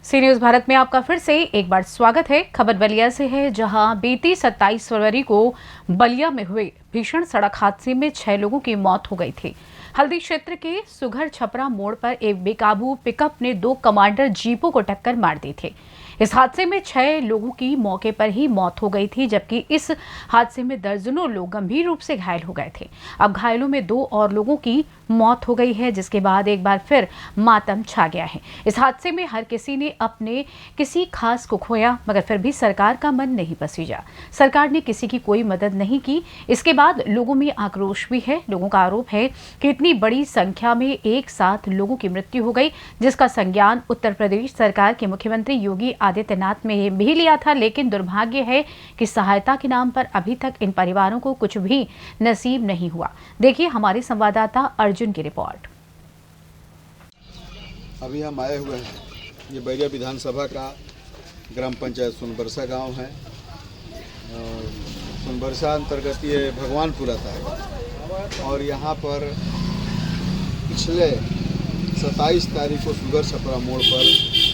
सी news Bharat में आपका फिर से एक बार स्वागत है। खबर बलिया से है, जहां बीती 27 फरवरी को बलिया में हुए भीषण सड़क हादसे में 6 लोगों की मौत हो गई थी। हल्दी क्षेत्र के सुघर छपरा मोड़ पर एक बेकाबू पिकअप ने 2 कमांडर जीपों को टक्कर मार दी थी। इस हादसे में 6 लोगों की मौके पर ही मौत हो गई थी, जबकि इस हादसे में दर्जनों लोग गंभीर रूप से घायल हो गए थे। अब घायलों में 2 और लोगों की मौत हो गई है, जिसके बाद एक बार फिर मातम छा गया है। इस हादसे में हर किसी ने अपने किसी खास को खोया, मगर फिर भी सरकार का मन नहीं पसीजा। सरकार ने किसी की कोई मदद नहीं की। इसके बाद लोगों में आक्रोश भी है। लोगों का आरोप है कि इतनी बड़ी संख्या में एक साथ लोगों की मृत्यु हो गई, जिसका संज्ञान उत्तर प्रदेश सरकार के मुख्यमंत्री योगी आदित्यनाथ ने भी लिया था, लेकिन दुर्भाग्य है कि सहायता के नाम पर अभी तक इन परिवारों को कुछ भी नसीब नहीं हुआ। देखिए हमारे संवाददाता अर्जुन की रिपोर्ट। अभी हम आए हुए हैं, ये बैरिया विधानसभा का ग्राम पंचायत सोनबरसा गांव है। सोनबरसा अंतर्गत ये भगवानपुर आता है और यहाँ पर पिछले 27 तारीख को सुगर छपरा मोड़ पर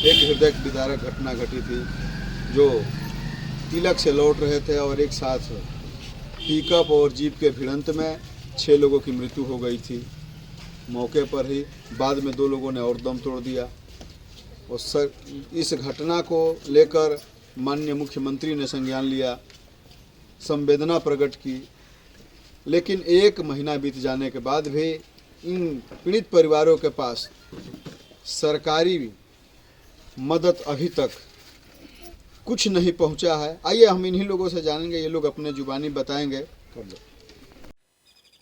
एक हृदय विदारक घटना घटी थी। जो तिलक से लौट रहे थे और एक साथ पिकअप और जीप के भिड़ंत में 6 लोगों की मृत्यु हो गई थी मौके पर ही। बाद में 2 लोगों ने और दम तोड़ दिया। और इस घटना को लेकर माननीय मुख्यमंत्री ने संज्ञान लिया, संवेदना प्रकट की, लेकिन 1 महीना बीत जाने के बाद भी इन पीड़ित परिवारों के पास सरकारी मदद अभी तक कुछ नहीं पहुंचा है। आइए हम इन्हीं लोगों से जानेंगे, ये लोग अपने जुबानी बताएंगे। कर दो।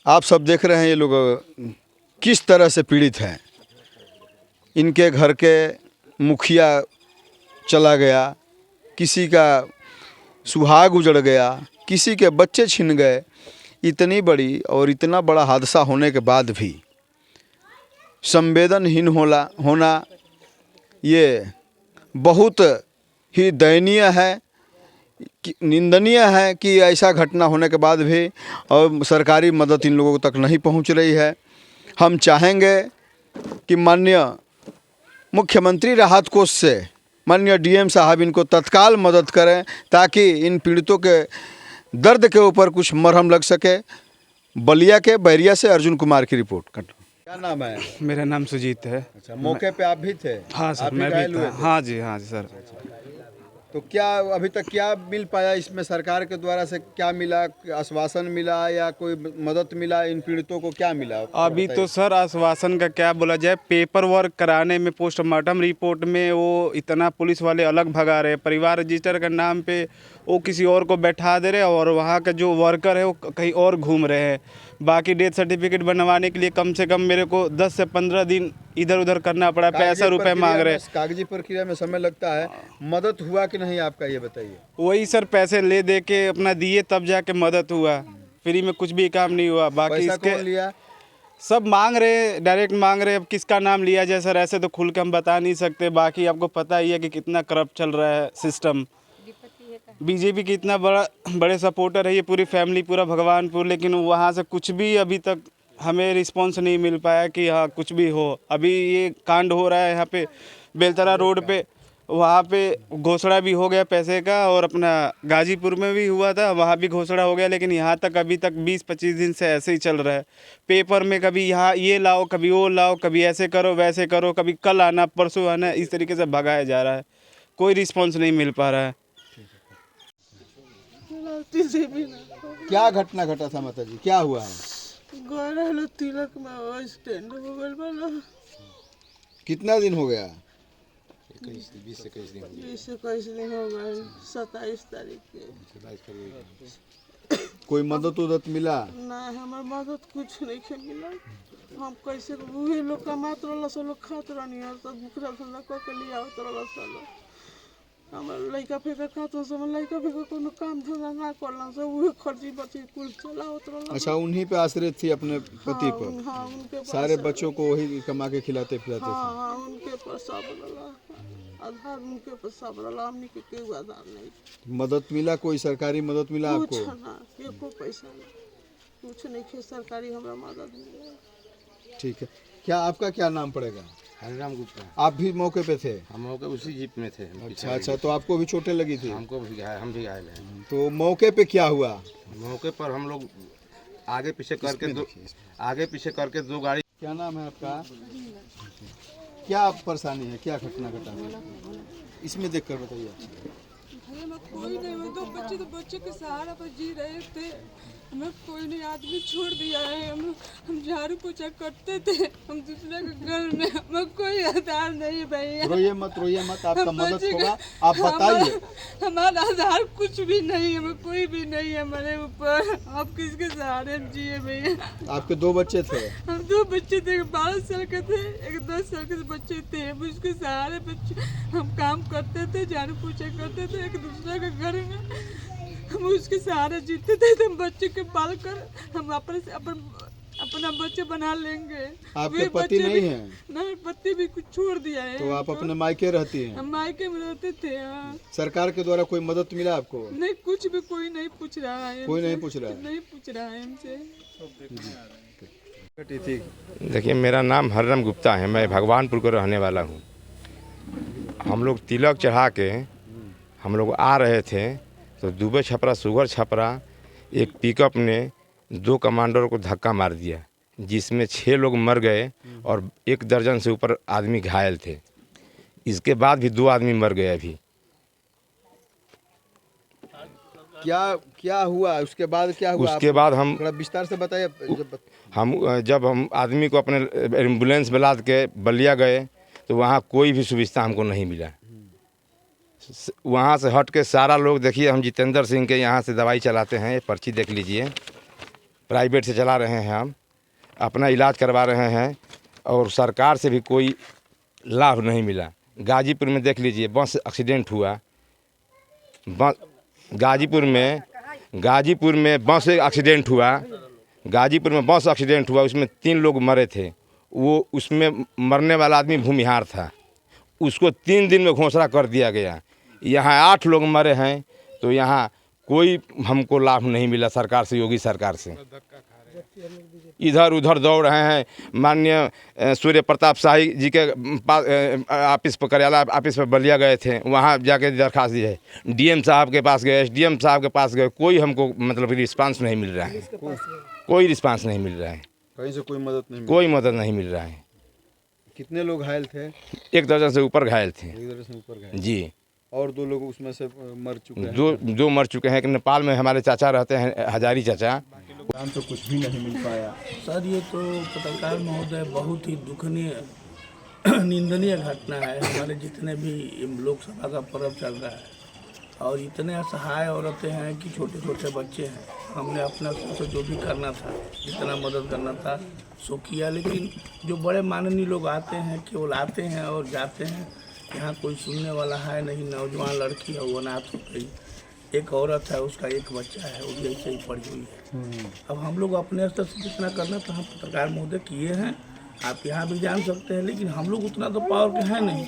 आप सब देख रहे हैं ये लोग किस तरह से पीड़ित हैं। इनके घर के मुखिया चला गया, किसी का सुहाग उजड़ गया, किसी के बच्चे छिन गए। इतनी बड़ी और इतना बड़ा हादसा होने के बाद भी संवेदनहीन होना ये बहुत ही दयनीय है, निंदनीय है कि ऐसा घटना होने के बाद भी और सरकारी मदद इन लोगों तक नहीं पहुंच रही है। हम चाहेंगे कि माननीय मुख्यमंत्री राहत कोष से माननीय डीएम साहब इनको तत्काल मदद करें, ताकि इन पीड़ितों के दर्द के ऊपर कुछ मरहम लग सके। बलिया के बैरिया से अर्जुन कुमार की रिपोर्ट। क्या नाम है? मेरा नाम सुजीत है। अच्छा, मौके पे आप भी थे? हाँ सर, आप मैं घायल भी हुए था। थे? हाँ जी सर। तो क्या अभी तक क्या मिल पाया इसमें? सरकार के द्वारा से क्या मिला? आश्वासन मिला या कोई मदद मिला? इन पीड़ितों को क्या मिला? अभी तो सर आश्वासन का क्या बोला जाए, पेपर वर्क कराने में, पोस्टमार्टम रिपोर्ट में वो इतना पुलिस वाले अलग भगा रहे हैं। परिवार रजिस्टर के नाम पे वो किसी और को बैठा दे रहे हैं और वहाँ का जो वर्कर है वो कहीं और घूम रहे हैं। बाकी डेथ सर्टिफिकेट बनवाने के लिए कम से कम मेरे को 10 से 15 दिन इधर उधर करना पड़ा। पैसा रुपए मांग रहे हैं। कागजी प्रक्रिया में समय लगता है। मदद हुआ कि नहीं आपका, ये बताइए। वही सर, पैसे ले दे के अपना दिए तब जाके मदद हुआ। फ्री में कुछ भी काम नहीं हुआ। बाकी पैसा इसके कौन लिया? सब मांग रहे, डायरेक्ट मांग रहे। अब किसका नाम लिया जाए सर, ऐसे तो खुल के हम बता नहीं सकते। बाकी आपको पता ही है कि कितना करप्ट चल रहा है सिस्टम। बीजेपी की इतना बड़े सपोर्टर है ये पूरी फैमिली, पूरा भगवानपुर, लेकिन वहाँ से कुछ भी अभी तक हमें रिस्पांस नहीं मिल पाया कि हाँ कुछ भी हो। अभी ये कांड हो रहा है यहाँ पे बेलतरा रोड पे, वहाँ पे घोषणा भी हो गया पैसे का, और अपना गाजीपुर में भी हुआ था, वहाँ भी घोषणा हो गया। लेकिन यहाँ तक अभी तक 20-25 दिन से ऐसे ही चल रहा है। पेपर में कभी यहाँ ये लाओ, कभी वो लाओ, कभी ऐसे करो वैसे करो, कभी कल आना परसों आना, इस तरीके से भगाया जा रहा है। कोई रिस्पॉन्स नहीं मिल पा रहा है। क्या घटना घटा था माता जी, क्या हुआ है? तिलक में स्टैंड हो गल बना। कितना दिन हो गया? 20-21 दिन हो गए। 27 तारीख के। कोई मदद उदत मिला? ना हमार मदद कुछ नहीं के मिला। हम कैसे वही लोग कमात रहल, सब लोग खात रहनी और सब भूखला धंधा करके लिया रहल। सब हमार लड़का फेंका खात सब लड़का फेंका कोनो काम धंधा ना करला, सब वही खर्ची बची कुल चलावत रहल। अच्छा, उन्हीं पे आश्रित थी अपने पति पर? हाँ, उनके सारे बच्चों को वही कमा के खिलाते पिलाते थे? हाँ, उनके पर सब रहला। आधार उनके पर सब रहला, हमनी के कोई आधार नहीं। मदद मिला? कोई सरकारी मदद मिला आपको? कुछ ना, एको पैसा नहीं, कुछ नहीं के सरकारी हमरा मदद मिला। ठीक है। क्या आपका क्या नाम पड़ेगा? हरिराम गुप्ता। आप भी मौके पे थे? हम लोग उसी जीप में थे। अच्छा अच्छा, तो आपको भी चोटें लगी थी? हमको भी घायल, हम भी घायल हैं। तो मौके पे क्या हुआ? मौके पर हम लोग आगे पीछे करके दो गाड़ी। क्या नाम है आपका? क्या परेशानी है, क्या घटना घटा? इसमें देख कर बताइए। हमें कोई नहीं, मैं दो बच्चे तो बच्चे के सहारा पर जी रहे थे। हमें कोई नहीं, आदमी छोड़ दिया है। हम झाड़ू पोछा करते थे, हम दूसरे के घर में, हमें कोई आधार नहीं भैया। रोइए मत, आपका मदद होगा, आप बताइए। हमारा आधार कुछ भी नहीं, हमें कोई भी नहीं है हमारे ऊपर। आप किसके सहारे हम जिए भैया? आपके दो बच्चे थे? हम दो बच्चे थे, एक 12 साल के थे, एक 10 साल के बच्चे थे। हम उसके सहारे बच्चे हम काम करते थे, झाड़ू पोछा करते थे एक दूसरे के घर में। हम उसके सहारे जीते थे। तो हम बच्चे के पाल कर हम अपना बच्चे बना लेंगे। आपके पति नहीं है? नहीं, पति भी कुछ छोड़ दिया है। तो आप अपने मायके रहती हैं? हम मायके में रहते थे। हाँ। सरकार के द्वारा कोई मदद मिला आपको? नहीं, कुछ भी कोई नहीं पूछ रहा है। कोई नहीं पूछ रहा है? नहीं पूछ रहा है हमसे। देखिए, मेरा नाम हरिराम गुप्ता है, मैं भगवानपुर का रहने वाला हूँ। हम लोग तिलक चढ़ा के हम लोग आ रहे थे तो दुबे छपरा सुगर छपरा एक पिकअप ने 2 कमांडर को धक्का मार दिया, जिसमें 6 लोग मर गए और 1 दर्जन से ऊपर आदमी घायल थे। इसके बाद भी 2 आदमी मर गए। अभी क्या हुआ उसके बाद? क्या हुआ उसके बाद हम थोड़ा विस्तार से बताइए। जब हम आदमी को अपने एम्बुलेंस में लाद के बलिया गए तो वहाँ कोई भी सुविधा हमको नहीं मिला। वहाँ से हट के सारा लोग, देखिए हम जितेंद्र सिंह के यहाँ से दवाई चलाते हैं, पर्ची देख लीजिए, प्राइवेट से चला रहे हैं, हम अपना इलाज करवा रहे हैं और सरकार से भी कोई लाभ नहीं मिला। गाजीपुर में देख लीजिए, बस एक्सीडेंट हुआ। गाजीपुर में बस एक्सीडेंट हुआ, उसमें 3 लोग मरे थे। वो उसमें मरने वाला आदमी भूमिहार था, उसको 3 दिन में घोषणा कर दिया गया। यहाँ 8 लोग मरे हैं, तो यहाँ कोई हमको लाभ नहीं मिला सरकार से, योगी सरकार से। इधर उधर दौड़ रहे हैं। माननीय सूर्य प्रताप शाही जी के पास ऑफिस पर, कार्यालय ऑफिस पर बलिया गए थे, वहाँ जाके दरखास्त दी है। डीएम साहब के पास गए, एसडीएम साहब के पास गए, कोई हमको मतलब रिस्पांस नहीं मिल रहा है। कोई रिस्पांस नहीं मिल रहा है, कहीं से कोई मदद नहीं? कोई मदद नहीं मिल रहा है। कितने लोग घायल थे? 1 दर्जन से ऊपर घायल थे। 1 दर्जन से ऊपर घायल जी। और 2 लोग उसमें से मर चुके हैं? 2 मर चुके हैं। नेपाल में हमारे चाचा रहते हैं, हजारी चाचा। काम तो कुछ भी नहीं मिल पाया। सर, ये तो पत्रकार महोदय बहुत ही दुखनीय निंदनीय घटना है। हमारे जितने भी लोकसभा का पर्व चल रहा है और इतने असहाय औरतें हैं कि छोटे छोटे बच्चे हैं। हमने अपना से जो भी करना था, जितना मदद करना था सो किया, लेकिन जो बड़े माननीय लोग आते हैं केवल आते हैं और जाते हैं। यहाँ कोई सुनने वाला है नहीं। नौजवान लड़की है, वो अनाथ हो गई। एक औरत है, उसका 1 बच्चा है, वो भी ऐसे ही पड़ी हुई है। अब हम लोग अपने स्तर से जितना करना था हम पत्रकार महोदय किए हैं, आप यहाँ भी जान सकते हैं, लेकिन हम लोग उतना तो पावर के हैं नहीं।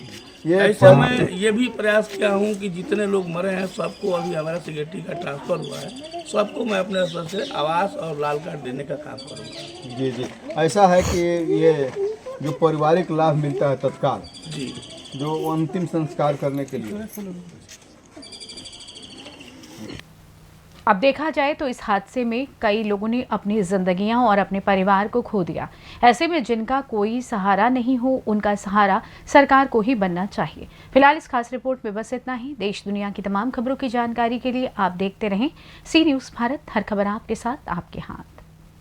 ऐसे मैं ये भी प्रयास किया हूँ कि जितने लोग मरे हैं सबको, अभी हमारा सेक्रेटरी का ट्रांसफ़र हुआ है, सबको मैं अपने स्तर से आवास और लाल कार्ड देने का काम करूँगा। जी जी, ऐसा है कि ये जो पारिवारिक लाभ मिलता है तत्काल, जी, जो अंतिम संस्कार करने के लिए। अब देखा जाए तो इस हादसे में कई लोगों ने अपनी जिंदगियां और अपने परिवार को खो दिया। ऐसे में जिनका कोई सहारा नहीं हो, उनका सहारा सरकार को ही बनना चाहिए। फिलहाल इस खास रिपोर्ट में बस इतना ही। देश दुनिया की तमाम खबरों की जानकारी के लिए आप देखते रहें सी न्यूज़ भारत। हर खबर आपके साथ, आपके हाथ।